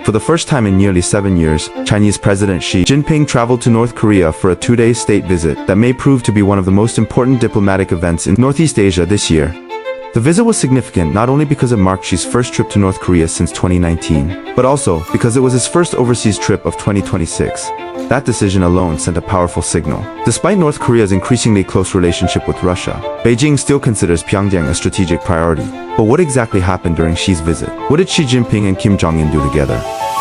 For the first time in nearly 7 years, Chinese President Xi Jinping traveled to North Korea for a 2-day state visit that may prove to be one of the most important diplomatic events in Northeast Asia this year. The visit was significant not only because it marked Xi's first trip to North Korea since 2019, but also because it was his first overseas trip of 2026. That decision alone sent a powerful signal. Despite North Korea's increasingly close relationship with Russia, Beijing still considers Pyongyang a strategic priority. But what exactly happened during Xi's visit? What did Xi Jinping and Kim Jong-un do together?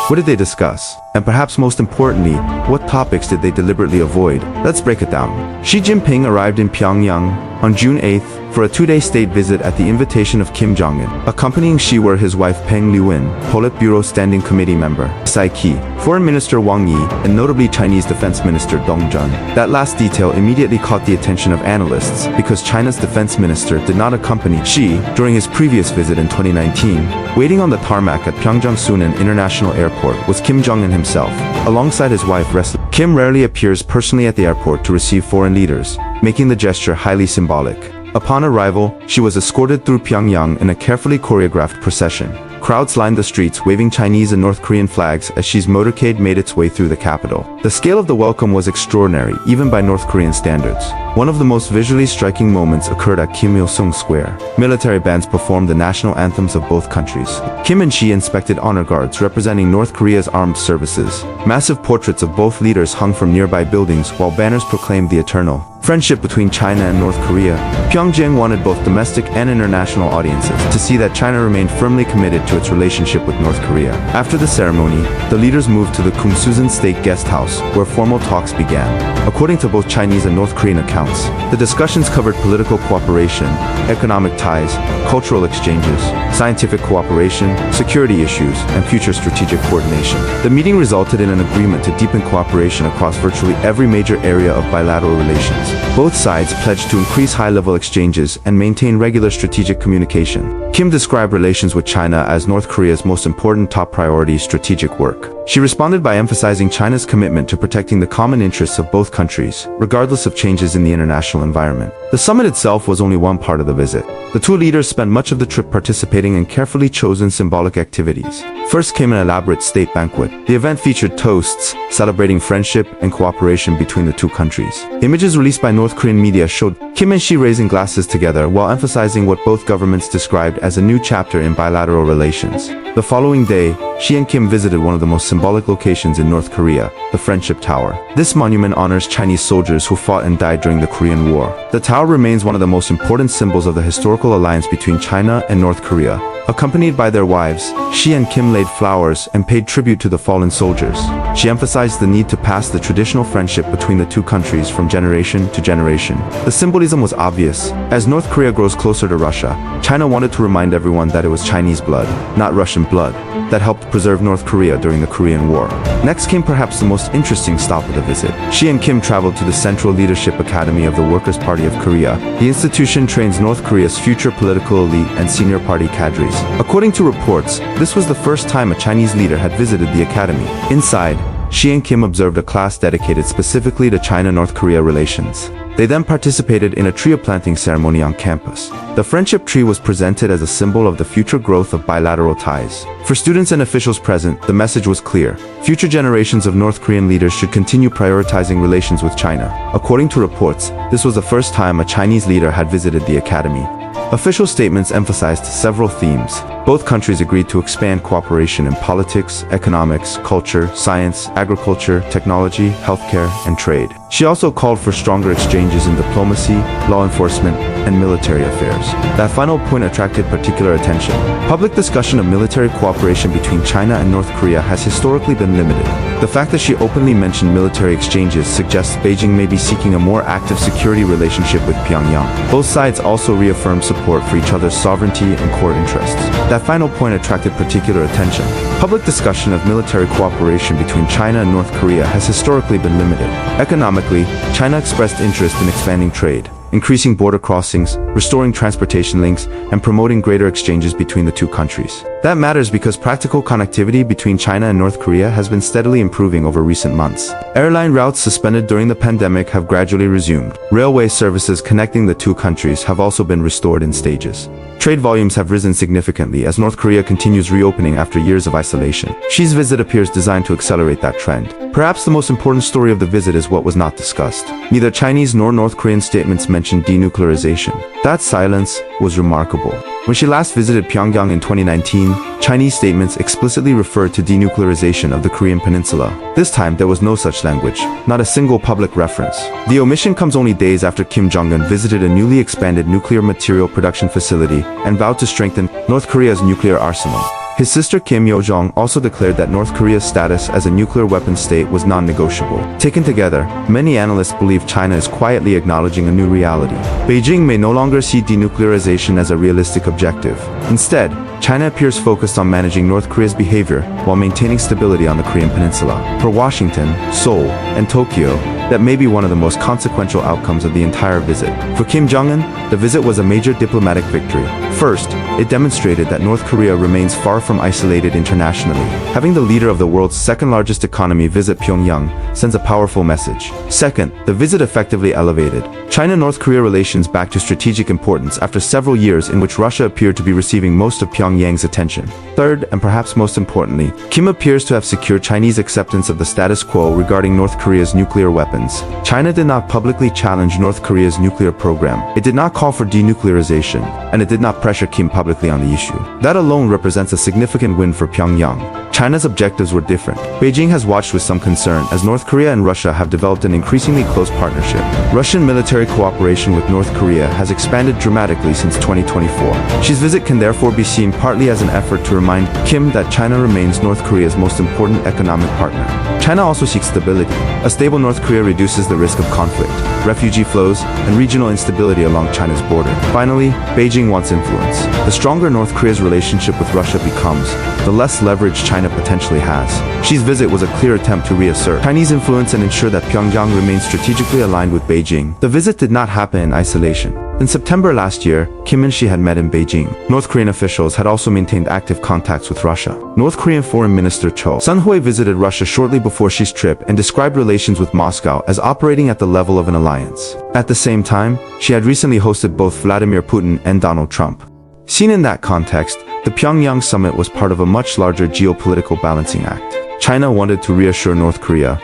What did they discuss? And perhaps most importantly, what topics did they deliberately avoid? Let's break it down. Xi Jinping arrived in Pyongyang on June 8th for a 2-day state visit at the invitation of Kim Jong-un. Accompanying Xi were his wife Peng Liyuan, Politburo Standing Committee member Tsai Ki, Foreign Minister Wang Yi, and notably Chinese Defense Minister Dong Jun. That last detail immediately caught the attention of analysts because China's defense minister did not accompany Xi during his previous visit in 2019. Waiting on the tarmac at Pyeongchang-Sunan International Airport was Kim Jong-un himself, alongside his wife Leslie. Kim rarely appears personally at the airport to receive foreign leaders, making the gesture highly symbolic. Upon arrival, she was escorted through Pyongyang in a carefully choreographed procession. Crowds lined the streets waving Chinese and North Korean flags as Xi's motorcade made its way through the capital. The scale of the welcome was extraordinary, even by North Korean standards. One of the most visually striking moments occurred at Kim Il-sung Square. Military bands performed the national anthems of both countries. Kim and Xi inspected honor guards representing North Korea's armed services. Massive portraits of both leaders hung from nearby buildings while banners proclaimed the eternal friendship between China and North Korea. Pyongyang wanted both domestic and international audiences to see that China remained firmly committed to its relationship with North Korea. After the ceremony, the leaders moved to the Kumsusan State Guest House, where formal talks began. According to both Chinese and North Korean accounts, the discussions covered political cooperation, economic ties, cultural exchanges, scientific cooperation, security issues, and future strategic coordination. The meeting resulted in an agreement to deepen cooperation across virtually every major area of bilateral relations. Both sides pledged to increase high-level exchanges and maintain regular strategic communication. Kim described relations with China as North Korea's most important top priority strategic work. She responded by emphasizing China's commitment to protecting the common interests of both countries, regardless of changes in the international environment. The summit itself was only one part of the visit. The two leaders spent much of the trip participating in carefully chosen symbolic activities. First came an elaborate state banquet. The event featured toasts, celebrating friendship and cooperation between the two countries. Images released by North Korean media showed Kim and Xi raising glasses together while emphasizing what both governments described as a new chapter in bilateral relations. The following day, Xi and Kim visited one of the most symbolic locations in North Korea, the Friendship Tower. This monument honors Chinese soldiers who fought and died during the Korean War. The tower remains one of the most important symbols of the historical alliance between China and North Korea. Accompanied by their wives, Xi and Kim laid flowers and paid tribute to the fallen soldiers. She emphasized the need to pass the traditional friendship between the two countries from generation to generation. The symbolism was obvious. As North Korea grows closer to Russia, China wanted to remind everyone that it was Chinese blood, not Russian blood, that helped preserve North Korea during the Korean War. Next came perhaps the most interesting stop of the visit. Xi and Kim traveled to the Central Leadership Academy of the Workers' Party of Korea. The institution trains North Korea's future political elite and senior party cadres. According to reports, this was the first time a Chinese leader had visited the academy. Inside, Xi and Kim observed a class dedicated specifically to China-North Korea relations. They then participated in a tree planting ceremony on campus. The friendship tree was presented as a symbol of the future growth of bilateral ties. For students and officials present, the message was clear. Future generations of North Korean leaders should continue prioritizing relations with China. According to reports, this was the first time a Chinese leader had visited the academy. Official statements emphasized several themes. Both countries agreed to expand cooperation in politics, economics, culture, science, agriculture, technology, healthcare, and trade. She also called for stronger exchanges in diplomacy, law enforcement, and military affairs. That final point attracted particular attention. Public discussion of military cooperation between China and North Korea has historically been limited. The fact that she openly mentioned military exchanges suggests Beijing may be seeking a more active security relationship with Pyongyang. Both sides also reaffirmed support for each other's sovereignty and core interests. That final point attracted particular attention. Public discussion of military cooperation between China and North Korea has historically been limited. Economically, China expressed interest in expanding trade, increasing border crossings, restoring transportation links, and promoting greater exchanges between the two countries. That matters because practical connectivity between China and North Korea has been steadily improving over recent months. Airline routes suspended during the pandemic have gradually resumed. Railway services connecting the two countries have also been restored in stages. Trade volumes have risen significantly as North Korea continues reopening after years of isolation. Xi's visit appears designed to accelerate that trend. Perhaps the most important story of the visit is what was not discussed. Neither Chinese nor North Korean statements mentioned denuclearization. That silence was remarkable. When she last visited Pyongyang in 2019, Chinese statements explicitly referred to denuclearization of the Korean peninsula. This time, there was no such language, not a single public reference. The omission comes only days after Kim Jong-un visited a newly expanded nuclear material production facility and vowed to strengthen North Korea's nuclear arsenal. His sister Kim Yo-jong also declared that North Korea's status as a nuclear weapons state was non-negotiable. Taken together, many analysts believe China is quietly acknowledging a new reality. Beijing may no longer see denuclearization as a realistic objective. Instead, China appears focused on managing North Korea's behavior while maintaining stability on the Korean peninsula. For Washington, Seoul, and Tokyo, that may be one of the most consequential outcomes of the entire visit. For Kim Jong-un, the visit was a major diplomatic victory. First, it demonstrated that North Korea remains far from isolated internationally. Having the leader of the world's second-largest economy visit Pyongyang sends a powerful message. Second, the visit effectively elevated China-North Korea relations back to strategic importance after several years in which Russia appeared to be receiving most of Pyongyang's attention. Third, and perhaps most importantly, Kim appears to have secured Chinese acceptance of the status quo regarding North Korea's nuclear weapons. China did not publicly challenge North Korea's nuclear program. It did not call for denuclearization, and it did not pressure Kim publicly on the issue. That alone represents a significant win for Pyongyang. China's objectives were different. Beijing has watched with some concern as North Korea and Russia have developed an increasingly close partnership. Russian military cooperation with North Korea has expanded dramatically since 2024. Xi's visit can therefore be seen partly as an effort to remind Kim that China remains North Korea's most important economic partner. China also seeks stability. A stable North Korea reduces the risk of conflict, refugee flows, and regional instability along China's border. Finally, Beijing wants influence. The stronger North Korea's relationship with Russia becomes, the less leverage China potentially has. Xi's visit was a clear attempt to reassert Chinese influence and ensure that Pyongyang remains strategically aligned with Beijing. The visit did not happen in isolation. In September last year, Kim and Xi had met in Beijing. North Korean officials had also maintained active contacts with Russia. North Korean Foreign Minister Cho Sun-hui visited Russia shortly before Xi's trip and described relations with Moscow as operating at the level of an alliance. At the same time, Xi had recently hosted both Vladimir Putin and Donald Trump. Seen in that context, the Pyongyang summit was part of a much larger geopolitical balancing act. China wanted to reassure North Korea.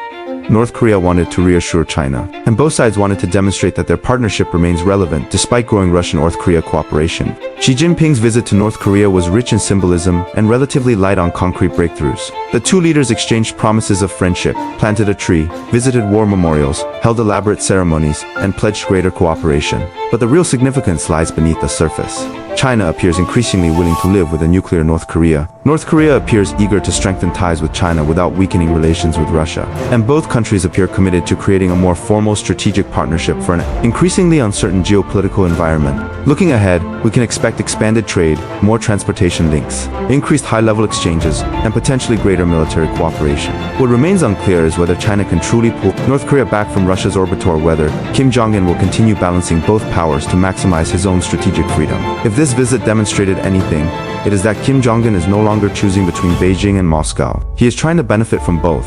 North Korea wanted to reassure China, and both sides wanted to demonstrate that their partnership remains relevant despite growing Russian-North Korea cooperation. Xi Jinping's visit to North Korea was rich in symbolism and relatively light on concrete breakthroughs. The two leaders exchanged promises of friendship, planted a tree, visited war memorials, held elaborate ceremonies, and pledged greater cooperation. But the real significance lies beneath the surface. China appears increasingly willing to live with a nuclear North Korea. North Korea appears eager to strengthen ties with China without weakening relations with Russia. And both countries appear committed to creating a more formal strategic partnership for an increasingly uncertain geopolitical environment. Looking ahead, we can expect expanded trade, more transportation links, increased high-level exchanges, and potentially greater military cooperation. What remains unclear is whether China can truly pull North Korea back from Russia's orbit or whether Kim Jong-un will continue balancing both powers to maximize his own strategic freedom. If this visit demonstrated anything, it is that Kim Jong-un is no longer choosing between Beijing and Moscow. He is trying to benefit from both.